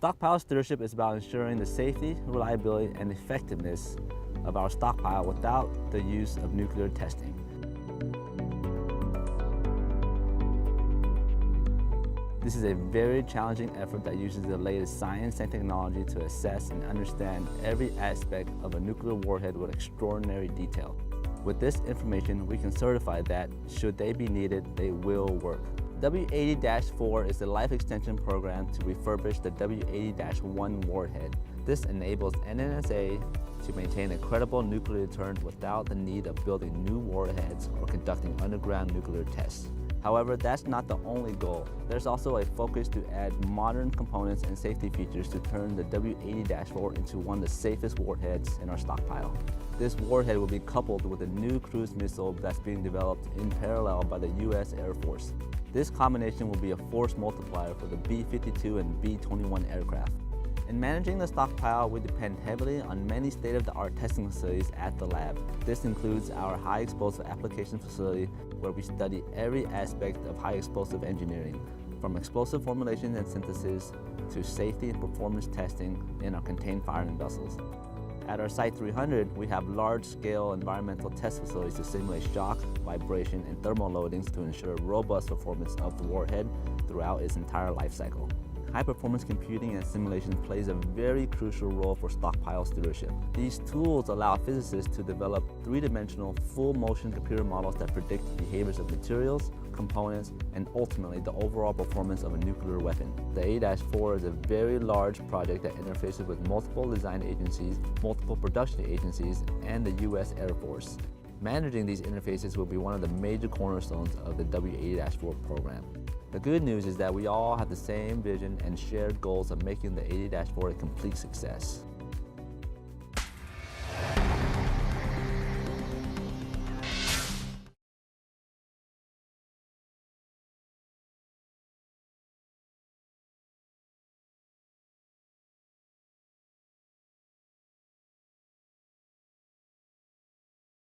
Stockpile stewardship is about ensuring the safety, reliability, and effectiveness of our stockpile without the use of nuclear testing. This is a very challenging effort that uses the latest science and technology to assess and understand every aspect of a nuclear warhead with extraordinary detail. With this information, we can certify that, should they be needed, they will work. W80-4 is the life extension program to refurbish the W80-1 warhead. This enables NNSA to maintain a credible nuclear deterrent without the need of building new warheads or conducting underground nuclear tests. However, that's not the only goal. There's also a focus to add modern components and safety features to turn the W80-4 into one of the safest warheads in our stockpile. This warhead will be coupled with a new cruise missile that's being developed in parallel by the U.S. Air Force. This combination will be a force multiplier for the B-52 and B-21 aircraft. In managing the stockpile, we depend heavily on many state-of-the-art testing facilities at the lab. This includes our high explosive application facility, where we study every aspect of high explosive engineering, from explosive formulation and synthesis to safety and performance testing in our contained firing vessels. At our Site 300, we have large-scale environmental test facilities to simulate shock, vibration, and thermal loadings to ensure robust performance of the warhead throughout its entire life cycle. High-performance computing and simulation plays a very crucial role for stockpile stewardship. These tools allow physicists to develop three-dimensional, full-motion computer models that predict behaviors of materials, components, and ultimately the overall performance of a nuclear weapon. The A-4 is a very large project that interfaces with multiple design agencies, multiple production agencies, and the U.S. Air Force. Managing these interfaces will be one of the major cornerstones of the W80-4 program. The good news is that we all have the same vision and shared goals of making the 80-4 a complete success.